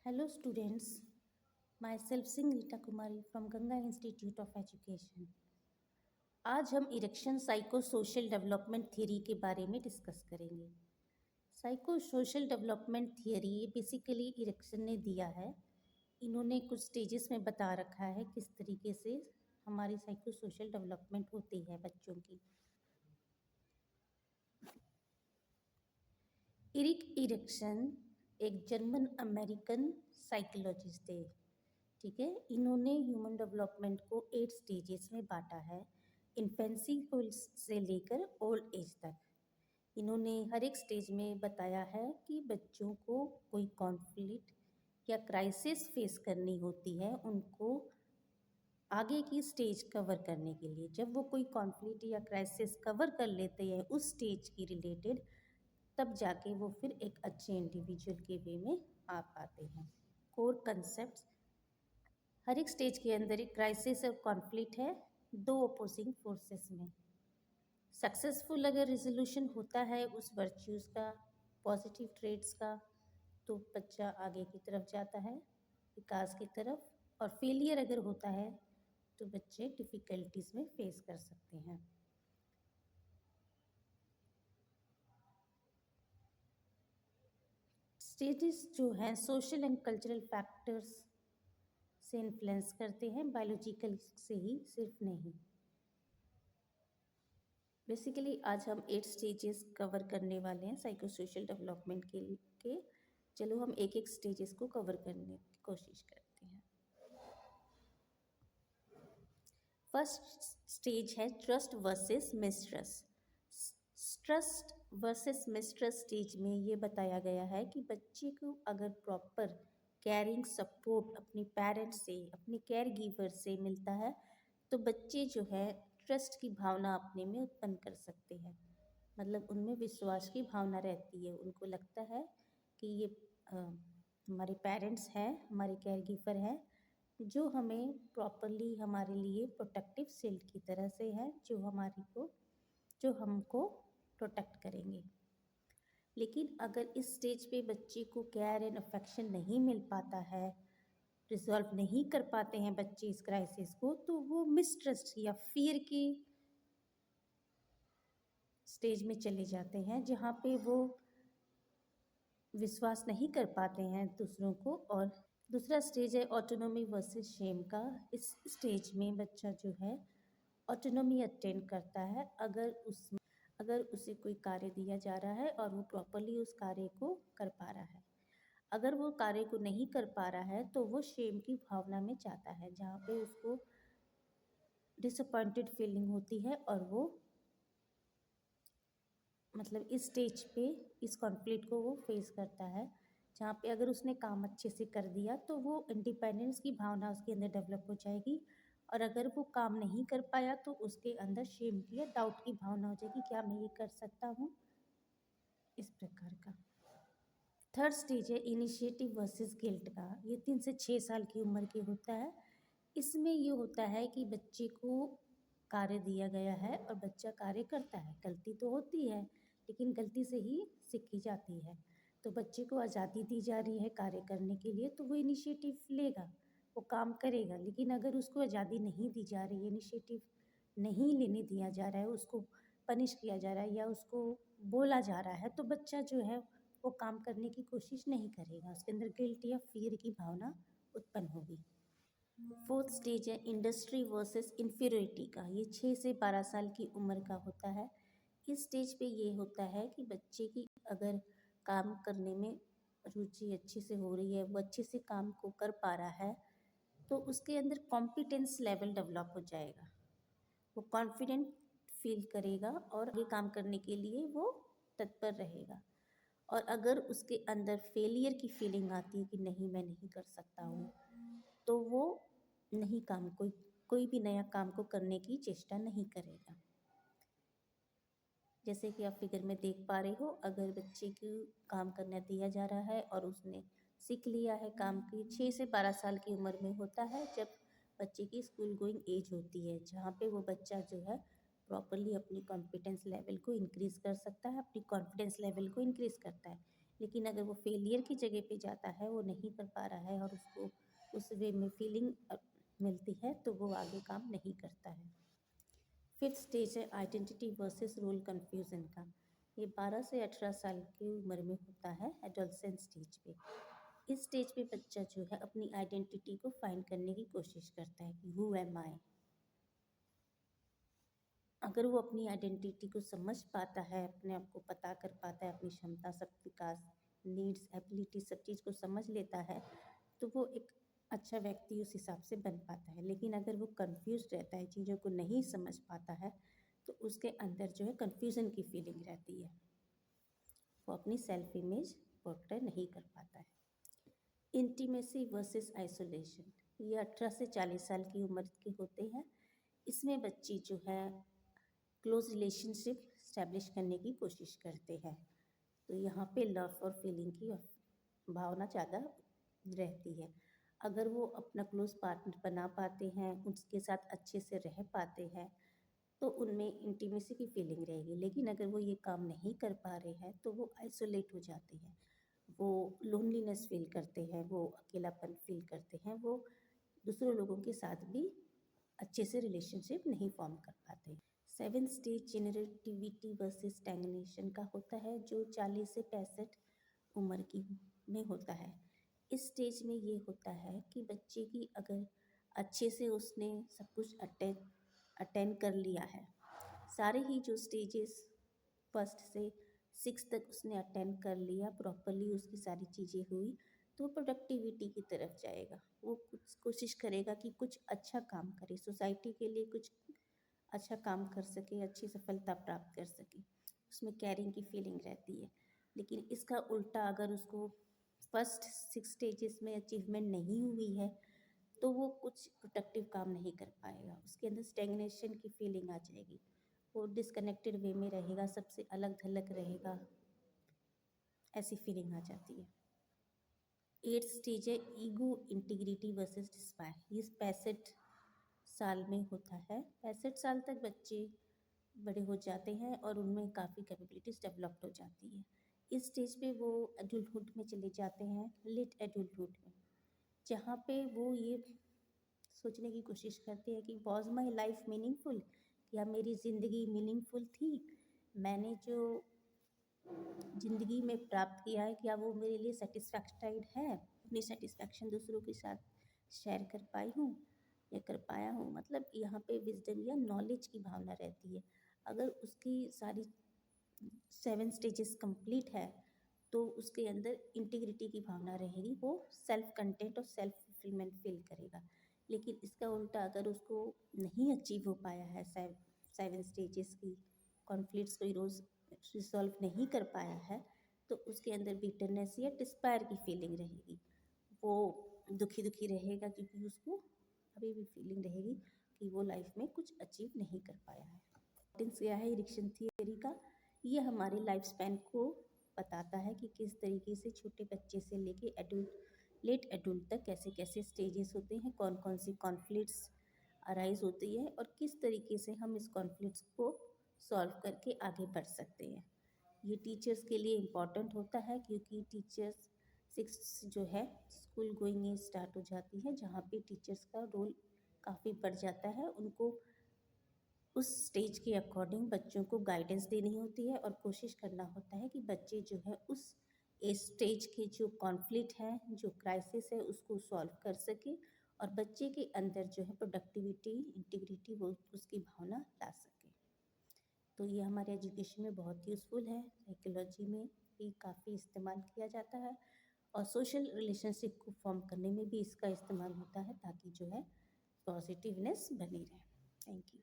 Hello students, myself Singrita Kumari from Ganga Institute of Education. आज हम erection psycho social development theory के बारे में डिस्कस करेंगे। Psycho social development theory basically erection ने दिया है। इन्होंने कुछ स्टेजेस में बता रखा है किस तरीके से हमारी साइको सोशल डेवलपमेंट होती है बच्चों की। इरिक इरेक्शन एक जर्मन अमेरिकन साइकोलॉजिस्ट है। ठीक है, इन्होंने ह्यूमन डेवलपमेंट को 8 स्टेजेस में बांटा है, इन्फेंसी को से लेकर ओल्ड एज तक। इन्होंने हर एक स्टेज में बताया है कि बच्चों को कोई कॉन्फ्लिक्ट या क्राइसिस फेस करनी होती है उनको आगे की स्टेज कवर करने के लिए। जब वो कोई कॉन्फ्लिक्ट या क्राइसिस कवर कर लेते हैं उस स्टेज की रिलेटेड, तब जाके वो फिर एक अच्छे इंडिविजुअल के वे में आ पाते हैं। कोर कंसेप्ट, हर एक स्टेज के अंदर एक क्राइसिस और कॉन्फ्लिक्ट है दो अपोजिंग फोर्सेस में। सक्सेसफुल अगर रिजोल्यूशन होता है उस वर्च्यूज़ का, पॉजिटिव ट्रेड्स का, तो बच्चा आगे की तरफ जाता है विकास की तरफ, और फेलियर अगर होता है तो बच्चे डिफ़िकल्टीज़ में फेस कर सकते हैं। स्टेजेस जो हैं सोशल एंड कल्चरल फैक्टर्स से इन्फ्लुएंस करते हैं, बायोलॉजिकल से ही सिर्फ नहीं। बेसिकली आज हम 8 स्टेजेस कवर करने वाले हैं साइको सोशल डेवलपमेंट के। चलो हम एक एक स्टेजेस को कवर करने की कोशिश करते हैं। फर्स्ट स्टेज है trust versus mistrust. Trust versus mistrust stage में ये बताया गया है कि बच्चे को अगर प्रॉपर केयरिंग सपोर्ट अपने पेरेंट्स से, अपने केयर गिवर से मिलता है तो बच्चे जो है ट्रस्ट की भावना अपने में उत्पन्न कर सकते हैं। मतलब उनमें विश्वास की भावना रहती है, उनको लगता है कि ये हमारे पेरेंट्स हैं, हमारे केयर गिवर हैं, जो हमें प्रॉपरली हमारे लिए प्रोटेक्टिव शील्ड की तरह से है, जो हमको प्रोटेक्ट करेंगे। लेकिन अगर इस स्टेज पे बच्चे को केयर एंड अफेक्शन नहीं मिल पाता है, रिजॉल्व नहीं कर पाते हैं बच्चे इस क्राइसिस को, तो वो मिसट्रस्ट या फियर की स्टेज में चले जाते हैं, जहाँ पे वो विश्वास नहीं कर पाते हैं दूसरों को। और दूसरा स्टेज है ऑटोनॉमी वर्सेस शेम का। इस स्टेज में बच्चा जो है ऑटोनॉमी अटेंड करता है अगर उसे कोई कार्य दिया जा रहा है और वो प्रॉपरली उस कार्य को कर पा रहा है। अगर वो कार्य को नहीं कर पा रहा है तो वो शेम की भावना में जाता है, जहाँ पे उसको डिसअपॉइंटेड फीलिंग होती है और वो मतलब इस स्टेज पे इस कॉन्फ्लिक्ट को वो फेस करता है, जहाँ पे अगर उसने काम अच्छे से कर दिया तो वो इंडिपेंडेंस की भावना उसके अंदर डेवलप हो जाएगी, और अगर वो काम नहीं कर पाया तो उसके अंदर शेम की या डाउट की भावना हो जाएगी, क्या मैं ये कर सकता हूँ, इस प्रकार का। थर्ड स्टेज है इनिशिएटिव वर्सेस गिल्ट का। ये 3 से 6 साल की उम्र के होता है। इसमें ये होता है कि बच्चे को कार्य दिया गया है और बच्चा कार्य करता है। गलती तो होती है लेकिन गलती से ही सीखी जाती है। तो बच्चे को आज़ादी दी जा रही है कार्य करने के लिए, तो वो इनिशिएटिव लेगा, वो काम करेगा। लेकिन अगर उसको आज़ादी नहीं दी जा रही है, इनिशिएटिव नहीं लेने दिया जा रहा है, उसको पनिश किया जा रहा है या उसको बोला जा रहा है, तो बच्चा जो है वो काम करने की कोशिश नहीं करेगा, उसके अंदर गिल्ट या फियर की भावना उत्पन्न होगी। फोर्थ स्टेज है इंडस्ट्री वर्सेस इन्फीरियरिटी का। ये 6 से 12 साल की उम्र का होता है। इस स्टेज पे ये होता है कि बच्चे की अगर काम करने में रुचि अच्छे से हो रही है, वो अच्छे से काम को कर पा रहा है, तो उसके अंदर कॉम्पिटेंस लेवल डेवलप हो जाएगा, वो कॉन्फिडेंट फील करेगा और आगे काम करने के लिए वो तत्पर रहेगा। और अगर उसके अंदर फेलियर की फीलिंग आती है कि नहीं मैं नहीं कर सकता हूँ, तो वो नहीं काम कोई भी नया काम को करने की चेष्टा नहीं करेगा। जैसे कि आप फिगर में देख पा रहे हो, अगर बच्चे को काम करना दिया जा रहा है और उसने सीख लिया है काम की, 6 से 12 साल की उम्र में होता है जब बच्चे की स्कूल गोइंग एज होती है, जहाँ पे वो बच्चा जो है प्रॉपरली अपनी कॉन्फिडेंस लेवल को इंक्रीज़ कर सकता है, अपनी कॉन्फिडेंस लेवल को इंक्रीज़ करता है। लेकिन अगर वो फेलियर की जगह पे जाता है, वो नहीं कर पा रहा है और उसको उस वे में फीलिंग मिलती है, तो वो आगे काम नहीं करता है। फिफ्थ स्टेज है आइडेंटिटी वर्सेस रोल कन्फ्यूज़न का। ये 12 से 18 साल की उम्र में होता है, एडोलसेंट स्टेज पे। इस स्टेज पे बच्चा जो है अपनी आइडेंटिटी को फाइंड करने की कोशिश करता है कि हु एम आई। अगर वो अपनी आइडेंटिटी को समझ पाता है, अपने आप को पता कर पाता है, अपनी क्षमता, सब विकास, नीड्स, एबिलिटी, सब चीज़ को समझ लेता है, तो वो एक अच्छा व्यक्ति उस हिसाब से बन पाता है। लेकिन अगर वो कन्फ्यूज़ रहता है, चीज़ों को नहीं समझ पाता है, तो उसके अंदर जो है कन्फ्यूज़न की फीलिंग रहती है। वो अपनी सेल्फ इमेज पोर्ट्रे नहीं कर पाता है। इंटीमेसी वर्सेस आइसोलेशन, ये 18 से 40 साल की उम्र के होते हैं। इसमें बच्चे जो है क्लोज रिलेशनशिप स्टैब्लिश करने की कोशिश करते हैं। तो यहाँ पे लव और फीलिंग की भावना ज़्यादा रहती है। अगर वो अपना क्लोज पार्टनर बना पाते हैं, उसके साथ अच्छे से रह पाते हैं, तो उनमें इंटीमेसी की फीलिंग रहेगी। लेकिन अगर वो ये काम नहीं कर पा रहे हैं, तो वो आइसोलेट हो जाते हैं, वो लोनलीनेस फील करते हैं, वो अकेलापन फील करते हैं, वो दूसरे लोगों के साथ भी अच्छे से रिलेशनशिप नहीं फॉर्म कर पाते। सेवन स्टेज जेनरेटिविटी वर्सेस स्टैग्नेशन का होता है, जो 40 से 65 उम्र की में होता है। इस स्टेज में ये होता है कि बच्चे की अगर अच्छे से उसने सब कुछ अटेंड कर लिया है, सारे ही जो स्टेजेस फर्स्ट से सिक्स तक उसने अटेंड कर लिया प्रॉपरली, उसकी सारी चीज़ें हुई, तो वो प्रोडक्टिविटी की तरफ जाएगा। वो कुछ कोशिश करेगा कि कुछ अच्छा काम करे, सोसाइटी के लिए कुछ अच्छा काम कर सके, अच्छी सफलता प्राप्त कर सके, उसमें केयरिंग की फीलिंग रहती है। लेकिन इसका उल्टा अगर उसको फर्स्ट 6 स्टेजेस में अचीवमेंट नहीं हुई है, तो वो कुछ प्रोडक्टिव काम नहीं कर पाएगा, उसके अंदर स्टैग्नेशन की फीलिंग आ जाएगी, वो डिस्कनेक्टेड वे में रहेगा, सबसे अलग थलग रहेगा, ऐसी फीलिंग आ जाती है। 8th स्टेज है ईगो इंटीग्रिटी वर्सेस डिस्पायर। ये 65 साल में होता है। 65 साल तक बच्चे बड़े हो जाते हैं और उनमें काफ़ी कैपेबिलिटीज़ डेवलप्ड हो जाती है। इस स्टेज पे वो एडल्टहुड में चले जाते हैं, लेट एडल्टहुड में, जहाँ पे वो ये सोचने की कोशिश करते हैं कि वॉज माई लाइफ मीनिंगफुल, या मेरी ज़िंदगी मीनिंगफुल थी, मैंने जो ज़िंदगी में प्राप्त किया है क्या वो मेरे लिए सेटिस्फैक्टाइड है, अपनी सेटिस्फैक्शन दूसरों के साथ शेयर कर पाई हूँ या कर पाया हूँ। मतलब यहाँ पे विजडम या नॉलेज की भावना रहती है। अगर उसकी सारी 7 स्टेजेस कंप्लीट है, तो उसके अंदर इंटीग्रिटी की भावना रहेगी, वो सेल्फ कंटेंट और सेल्फ फुलफिलमेंट फील करेगा। लेकिन इसका उल्टा अगर उसको नहीं अचीव हो पाया है 7 स्टेजेस की कॉन्फ्लिक्ट्स को रोज़ रिसॉल्व नहीं कर पाया है, तो उसके अंदर बिटरनेस या डिस्पायर की फीलिंग रहेगी, वो दुखी दुखी रहेगा, क्योंकि उसको अभी भी फीलिंग रहेगी कि वो लाइफ में कुछ अचीव नहीं कर पाया है। इम्पोर्टेंस क्या है इरिक्शन थियरी का? ये हमारे लाइफ स्पैन को बताता है कि किस तरीके से छोटे बच्चे से लेके एडल्ट लेट एडल्ट तक कैसे कैसे स्टेजेस होते हैं, कौन कौन सी कॉन्फ्लिक्ट्स अराइज होती है और किस तरीके से हम इस कॉन्फ्लिक्ट्स को सॉल्व करके आगे बढ़ सकते हैं। ये टीचर्स के लिए इम्पॉर्टेंट होता है, क्योंकि टीचर्स 6 जो है स्कूल गोइंग एज स्टार्ट हो जाती है, जहाँ पे टीचर्स का रोल काफ़ी बढ़ जाता है। उनको उस स्टेज के अकॉर्डिंग बच्चों को गाइडेंस देनी होती है और कोशिश करना होता है कि बच्चे जो है उस एज स्टेज के जो कॉन्फ्लिक्ट है, जो क्राइसिस है, उसको सॉल्व कर सके और बच्चे के अंदर जो है प्रोडक्टिविटी, इंटीग्रिटी, वो उसकी भावना ला सके। तो ये हमारे एजुकेशन में बहुत यूज़फुल है, साइकोलॉजी में भी काफ़ी इस्तेमाल किया जाता है और सोशल रिलेशनशिप को फॉर्म करने में भी इसका इस्तेमाल होता है, ताकि जो है पॉजिटिवनेस बनी रहे। Thank you.